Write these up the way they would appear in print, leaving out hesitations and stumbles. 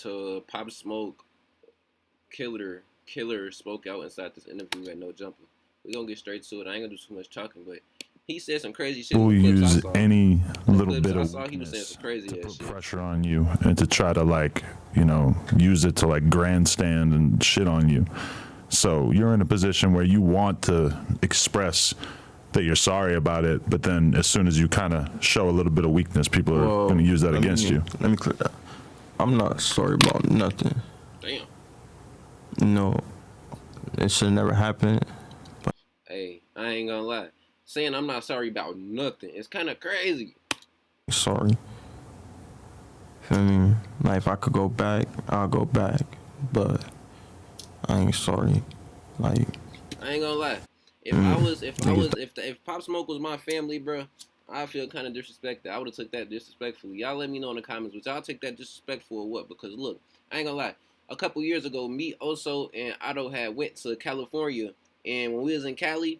to Pop Smoke, KiIIer spoke out inside this interview at No Jumper. We gonna get straight to it. I ain't gonna do too much talking, but he said some crazy shit. We'll use any little bit of he was saying some crazy to put shit. pressure on you and to try to use it to grandstand and shit on you. So you're in a position where you want to express that you're sorry about it, but then as soon as you kind of show a little bit of weakness, people are going to use that against you. Let me clear that. I'm not sorry about nothing. Damn. No, it should never happened. Hey, I ain't gonna lie. Saying I'm not sorry about nothing, it's kind of crazy. Sorry. Feel me? Like, if I could go back, I'll go back. But I ain't sorry. Like, I ain't gonna lie. If Pop Smoke was my family, bro, I feel kind of disrespected. I would have took that disrespectfully. Y'all let me know in the comments. Would y'all take that disrespectful or what? Because look, I ain't gonna lie. A couple years ago, me, Oso, and Otto had went to California, and when we was in Cali,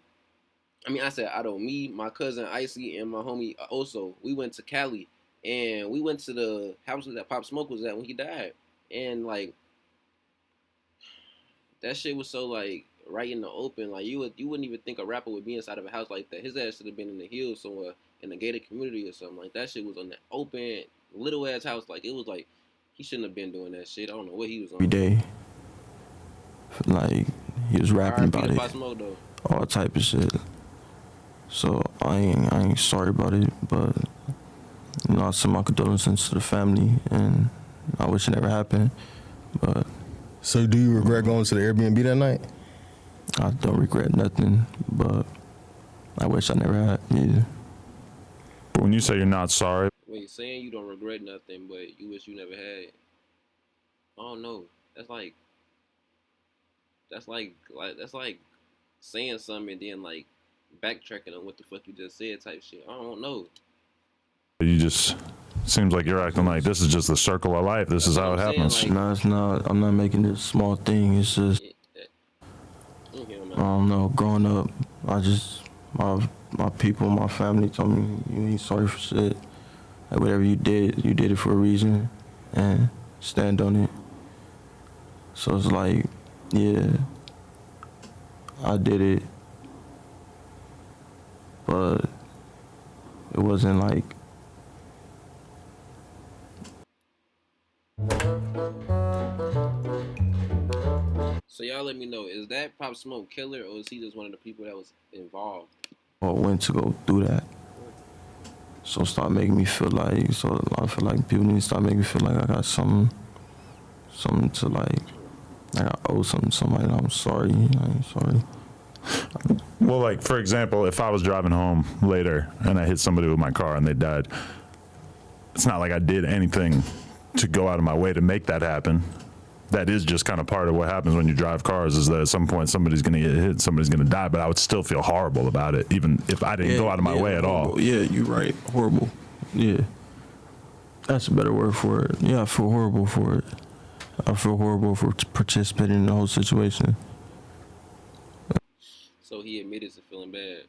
I said Otto, me, my cousin Icy, and my homie Oso, we went to Cali, and we went to the house that Pop Smoke was at when he died, and that shit was so right in the open. You wouldn't even think a rapper would be inside of a house like that. His ass should have been in the hills somewhere in a gated community or something. That shit was on the open little ass house. It was he shouldn't have been doing that shit. I don't know what he was on. every day. He was rapping about it. Smoke, though. All type of shit. So I ain't sorry about it, but I send my condolences to the family, and I wish it never happened. But so, do you regret going to the Airbnb that night? I don't regret nothing, but I wish I never had either. But when you say you're not sorry, wait, saying you don't regret nothing, but you wish you never had it. I don't know. That's like saying something and then backtracking on what the fuck you just said type shit. I don't know. you just seems like you're acting like this is just the circle of life. This is how it happens. No, it's not. I'm not making this small thing. It's just, I don't know. Growing up, my people, my family told me you ain't sorry for shit. Whatever you did it for a reason, and stand on it. So it's yeah, I did it, but it wasn't So y'all let me know, is that Pop Smoke KiIIer, or is he just one of the people that was involved? I went to go do that. So start making me feel I feel like people need to start making me feel like I got something to I owe something to somebody. I'm sorry. I ain't sorry. Well, for example, if I was driving home later and I hit somebody with my car and they died, it's not like I did anything to go out of my way to make that happen. That is just kind of part of what happens when you drive cars, is that at some point somebody's going to get hit, somebody's going to die, but I would still feel horrible about it, even if I didn't go out of my way at all. Yeah, you're right. Horrible. Yeah. That's a better word for it. Yeah, I feel horrible for it. I feel horrible for participating in the whole situation. So he admitted to feeling bad.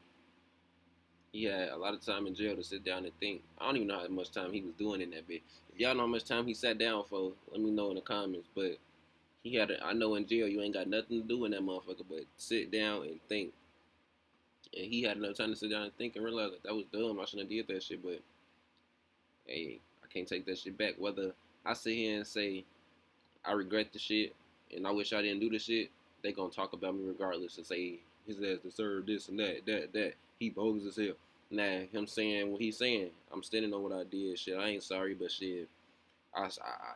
He had a lot of time in jail to sit down and think. I don't even know how much time he was doing in that bit. If y'all know how much time he sat down for, let me know in the comments. But I know in jail you ain't got nothing to do in that motherfucker but sit down and think. And he had enough time to sit down and think and realize that was dumb. I shouldn't have did that shit, but hey, I can't take that shit back. Whether I sit here and say I regret the shit and I wish I didn't do the shit, they gonna talk about me regardless and say his ass deserved this and that. He bogus as hell. Nah, him saying what he's saying, I'm standing on what I did. Shit, I ain't sorry, but shit,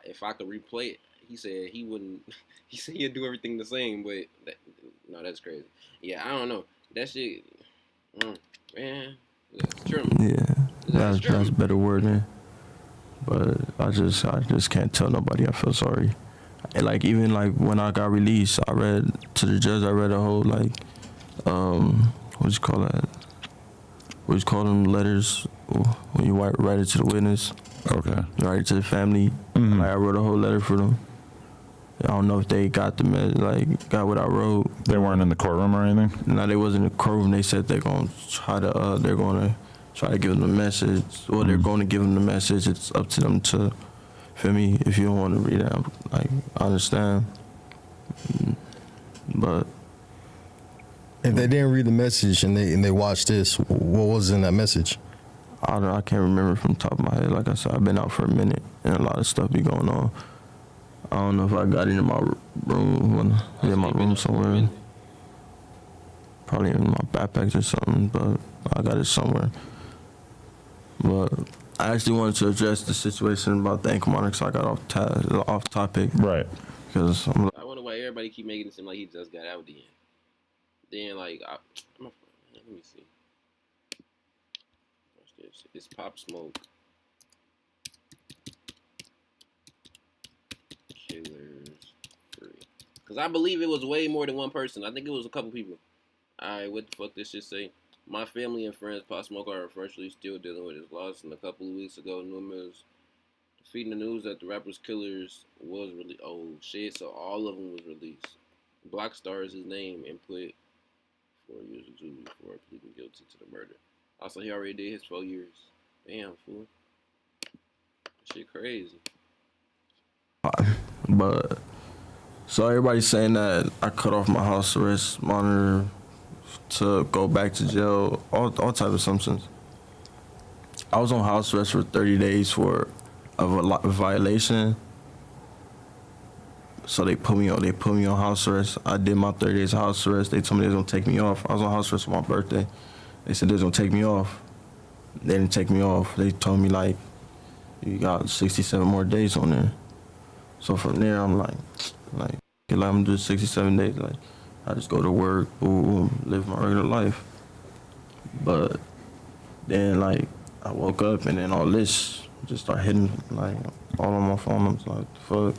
if I could replay it, he said he wouldn't. He said he'd do everything the same, but no, that's crazy. Yeah, I don't know. That shit, man, that's true. Yeah, that's better wording. But I just can't tell nobody I feel sorry. And even when I got released, I read to the judge. I read a whole what you call that? What you call them letters when you write it to the witness? Okay. You write it to the family. Mm-hmm. I wrote a whole letter for them. I don't know if they got got what I wrote. They weren't in the courtroom or anything? No, they wasn't in the courtroom. They said they're gonna try to give them the message, or they're going to give them the message. It's up to them to Feel me? If you don't want to read it, like, I understand. But If they didn't read the message and they watched this, what was in that message? I can't remember from the top of my head. Like I said, I've been out for a minute and a lot of stuff be going on. I don't know if I got it in my room, in my room somewhere. Probably in my backpack or something, but I got it somewhere. But I actually wanted to address the situation about the ankle monitor, so I got off topic. Right. Because I wonder why everybody keep making it seem like he just got out then. Then like, let me see. What's this? It's Pop Smoke. Killers 3. Cause I believe it was way more than one person. I think it was a couple people. Alright, what the fuck this shit say? My family and friends, Pop Smoke, are unfortunately still dealing with his loss. And a couple of weeks ago, numerous feeding the news that the rapper's Killers was really shit. So all of them was released. Blackstar is his name and put 4 years of jail before pleading guilty to the murder. Also, he already did his 4 years. Damn, fool. Shit crazy. but so everybody's saying that I cut off my house arrest monitor to go back to jail, all type of assumptions. I was on house arrest for 30 days for a violation. So they put me on house arrest. I did my 30 days of house arrest. They told me they was gonna take me off. I was on house arrest for my birthday. They said they was gonna take me off. They didn't take me off. They told me like, you got 67 more days on there. So from there I'm like, I'm gonna do 67 days. Like, I just go to work, live my regular life. But then like I woke up and then all this just started hitting like all on my phone. I'm like, fuck.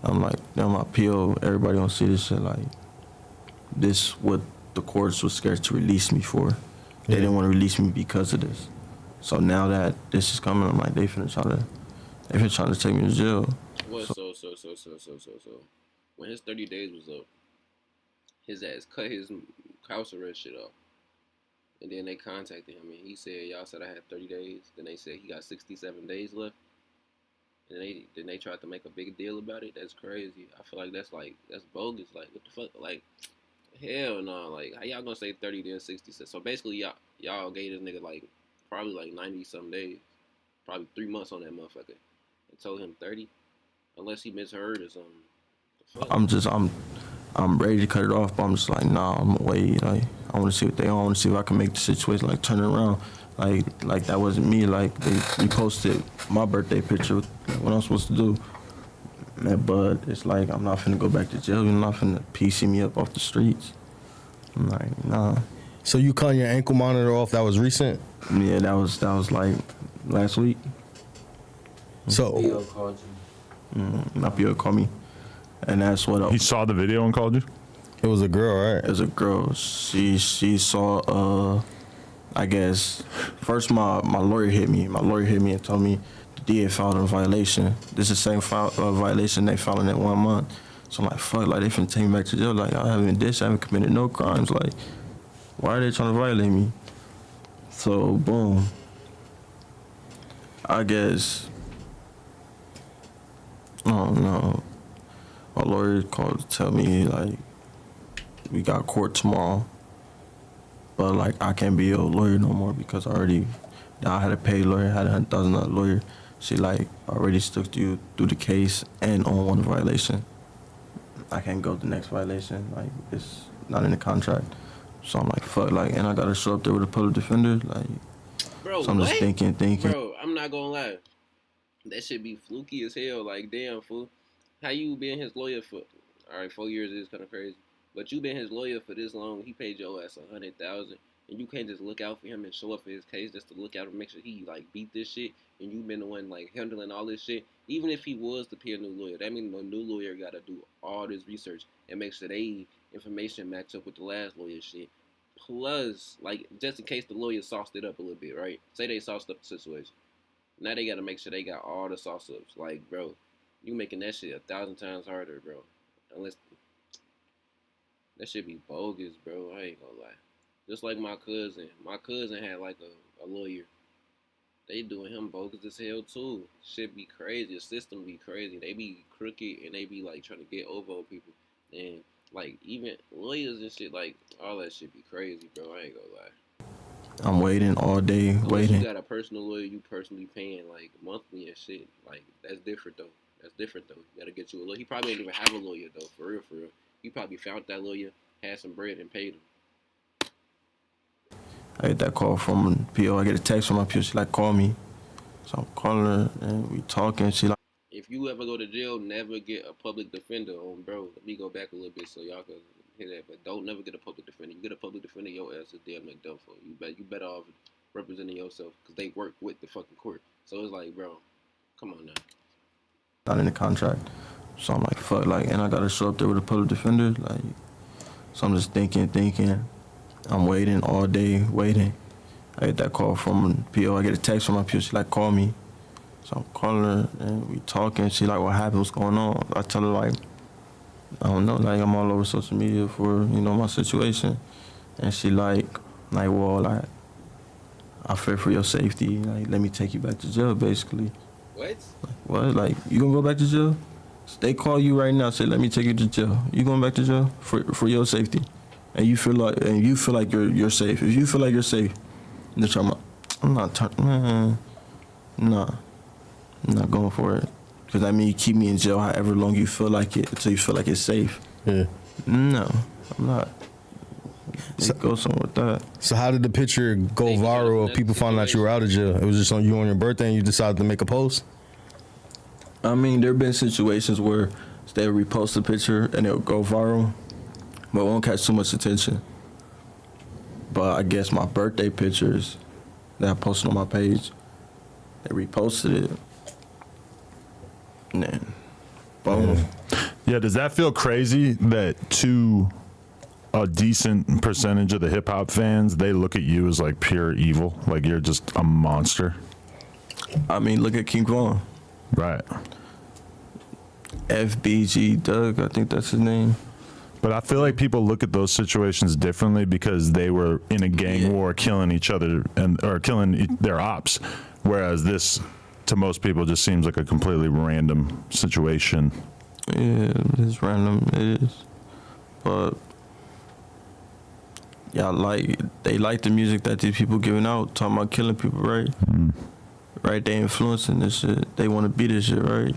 I'm like, damn, my PO, everybody gonna see this shit. Like, this what the courts was scared to release me for. They didn't want to release me because of this. So now that this is coming, I'm like, they finna try to take me to jail. What? So. When his 30 days was up, his ass cut his house arrest shit off. And then they contacted him and he said, y'all said I had 30 days. Then they said he got 67 days left. And they tried to make a big deal about it. That's crazy. I feel like that's bogus. Like, what the fuck? Like, hell no. Like, how y'all gonna say 30 then 66? So basically y'all gave this nigga like probably like 90 some days. Probably 3 months on that motherfucker. And told him 30. Unless he misheard or something. I'm ready to cut it off, but I'm just like, nah, I'm gonna wait. Like, I want to see what they want. I want to see if I can make the situation like turn it around. Like that wasn't me. Like they reposted my birthday picture. What I'm supposed to do? But it's like I'm not finna go back to jail. You're not finna PC me up off the streets. I'm like, nah. So you cut your ankle monitor off? That was recent. Yeah, that was like last week. So PO called you. My PO called me, and that's what He saw the video and called you? it was a girl, right? as a girl. She saw. I guess first my lawyer hit me. My lawyer hit me and told me the DA filed a violation. This is the same violation they filed in that 1 month. So I'm like, fuck, like they finna take me back to jail. Like I haven't committed no crimes. Like, why are they trying to violate me? So boom. I guess I don't know. My lawyer called to tell me like we got court tomorrow. But like I can't be a lawyer no more because I had a paid lawyer, had $100,000 lawyer. She like already stuck you through the case and on one violation. I can't go to the next violation. Like it's not in the contract. So I'm like, fuck, like, and I gotta show up there with a public defender. Like, Bro, so I'm just thinking. Bro, I'm not gonna lie. That shit be fluky as hell. Like, damn, fool. How you been his lawyer for? All right, 4 years is kind of crazy. But you been his lawyer for this long. He paid your ass $100,000, and you can't just look out for him and show up for his case just to look out and make sure he like beat this shit. And you been the one like handling all this shit. Even if he was to pay a new lawyer, that means the new lawyer gotta do all this research and make sure they information match up with the last lawyer shit. Plus, like, just in case the lawyer sauced it up a little bit, right? Say they sauced up the situation. Now they gotta make sure they got all the sauce ups. Like, bro, you making that shit 1,000 times harder, bro. Unless that shit be bogus, bro. I ain't gonna lie. Just like my cousin. My cousin had like a lawyer. They doing him bogus as hell too. Shit be crazy. The system be crazy. They be crooked and they be like trying to get over on people. And like even lawyers and shit, like all that shit be crazy, bro. I ain't gonna lie. I'm waiting all day, Unless waiting. you got a personal lawyer you personally paying like monthly and shit, like that's different though. That's different though. You gotta get you a lawyer. He probably ain't even have a lawyer though, for real, for real. He probably found that lawyer, had some bread, and paid him. I get that call from PO. I get a text from my PO. She like, call me. So I'm calling her and we talking. She like, If you ever go to jail, never get a public defender on, bro. Let me go back a little bit so y'all can hear that. But don't never get a public defender. You get a public defender, your ass is damn near done for. You better off representing yourself because they work with the fucking court. So it's like, bro, come on now. not in the contract. So I'm like, fuck, like, and I gotta show up there with a public defender. Like, so I'm just thinking. I'm waiting all day, waiting. I get that call from PO. I get a text from my PO. She like, call me. So I'm calling her and we talking. She like, what happened? What's going on? I tell her like, I don't know. Like I'm all over social media for my situation. And she like, well, like I fear for your safety. Like let me take you back to jail, basically. What? Like, what? Like you gonna go back to jail? They call you right now. Say, let me take you to jail. You going back to jail for your safety? And you feel like you're safe. If you feel like you're safe, they're talking about, I'm not, man, nah. I'm not going for it. Because that means you keep me in jail however long you feel like it until you feel like it's safe. Yeah. No, I'm not. Go somewhere with that. So how did the picture go viral if people found out you were out of jail? It was just on your birthday and you decided to make a post? I mean, there have been situations where they'll repost a picture and it'll go viral, but it won't catch too much attention. But I guess my birthday pictures that I posted on my page, they reposted it. And then, boom. Yeah, does that feel crazy that to a decent percentage of the hip hop fans, they look at you as like pure evil, like you're just a monster? I mean, look at King Von. Right. FBG Doug, I think that's his name. But I feel like people look at those situations differently because they were in a gang war killing each other or killing their ops, whereas this to most people just seems like a completely random situation. Yeah, it's random, it is. But yeah, they like the music that these people giving out, talking about killing people, right? Right, they influencing this shit. They want to be this shit, right?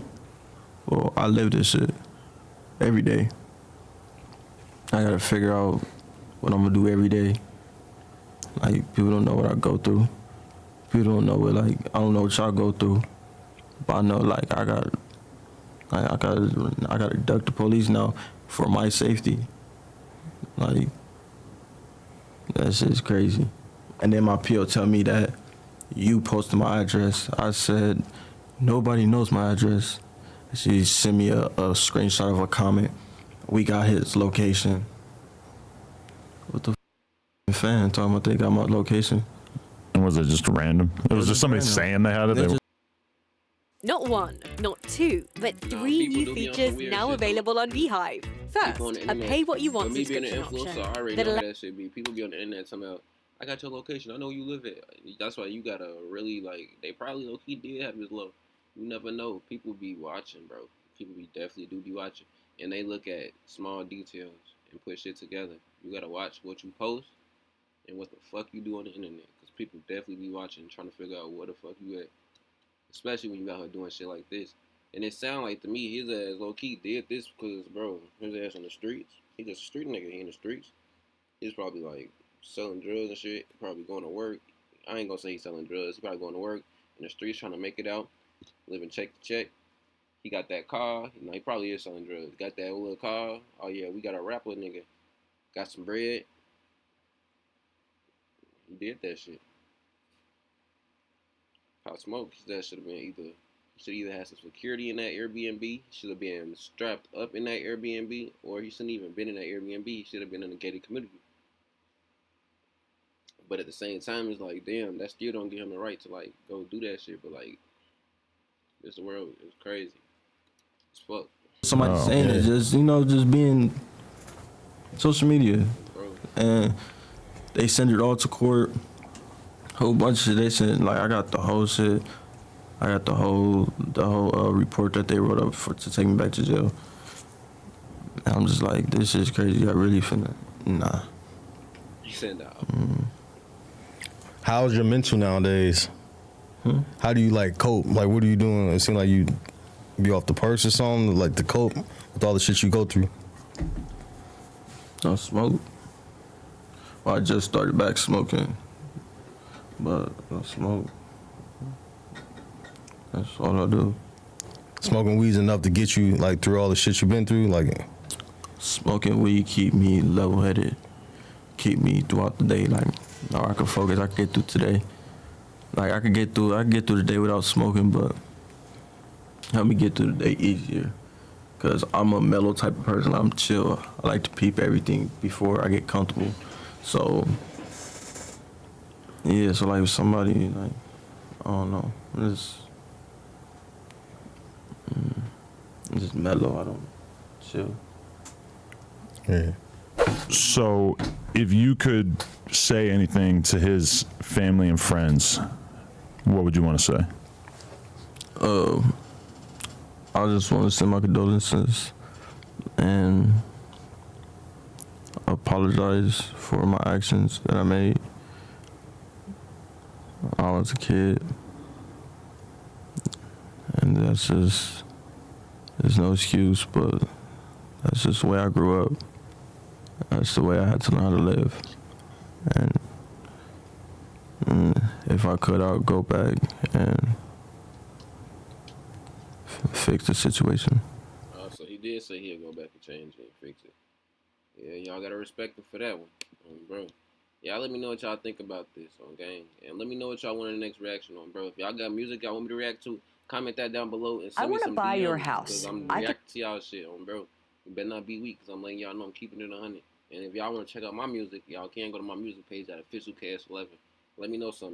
Well, I live this shit every day. I gotta figure out what I'm gonna do every day. Like, people don't know what I go through. People don't know what, like, I don't know what y'all go through. But I know, like, I gotta duck the police now for my safety. Like, that shit's crazy. And then my PO tell me that you posted my address. I said, nobody knows my address. She sent me a screenshot of a comment. We got his location. What the fan talking about they got my location? And was it just random? It was just somebody saying they had it? Not one, not two, but three new features now available on Beehive. First, a pay what you want subscription option. I already know that shit be. People be on the internet talking about, I got your location, I know you live it. That's why you gotta really, like, they probably low-key did have his low. You never know. People be watching, bro. People definitely do be watching. And they look at small details and put shit together. You gotta watch what you post and what the fuck you do on the internet. Because people definitely be watching, trying to figure out where the fuck you at. Especially when you out here doing shit like this. And it sound like to me his ass low-key did this because, bro, his ass in the streets. He just a street nigga. He in the streets. He's probably like selling drugs and shit. Probably going to work. I ain't gonna say he's selling drugs. He's probably going to work in the streets trying to make it out. Living check to check. He got that car. You know, he probably is selling drugs. Got that little car. Oh, yeah, we got a rapper nigga. Got some bread. He did that shit. Pop Smoke, that should have been either, he should either have some security in that Airbnb. He should have been strapped up in that Airbnb. Or he shouldn't even been in that Airbnb. He should have been in a gated community. But at the same time, it's like, damn, that still don't give him the right to, like, go do that shit. But, like, this world is crazy. It's fuck. Somebody saying it, just being social media. Bro. And they send it all to court. Whole bunch of shit they sent. Like I got the whole shit. I got the whole report that they wrote up to take me back to jail. And I'm just like, this is crazy. I really finna nah. You said that. How's your mental nowadays? How do you like cope? Like, what are you doing? It seems like you be off the purse or something, like to cope with all the shit you go through. I smoke. Well, I just started back smoking, but I smoke. That's all I do. Smoking weed's enough to get you like through all the shit you've been through. Like, smoking weed keep me level-headed, keep me throughout the day. Like, now I can focus. I can get through today. Like I can get through the day without smoking, but help me get through the day easier. Cause I'm a mellow type of person. I'm chill. I like to peep everything before I get comfortable. So yeah, so like with somebody like I don't know, just mellow. I don't chill. yeah. So, if you could say anything to his family and friends, what would you want to say? I just want to send my condolences and apologize for my actions that I made. I was a kid, and that's just, there's no excuse, but that's just the way I grew up. That's the way I had to learn how to live. And if I could, I would go back and fix the situation. So he did say he'll go back and change it and fix it. Yeah, y'all gotta respect him for that one, bro. Y'all let me know what y'all think about this on game, and let me know what y'all want in the next reaction on, bro. If y'all got music y'all want me to react to, comment that down below and send me some DMs. I want to buy your house. Because I'm reacting to y'all shit on, bro. You better not be weak, because I'm letting y'all know I'm keeping it 100. And if y'all want to check out my music, y'all can go to my music page at officialcast11. Let me know something.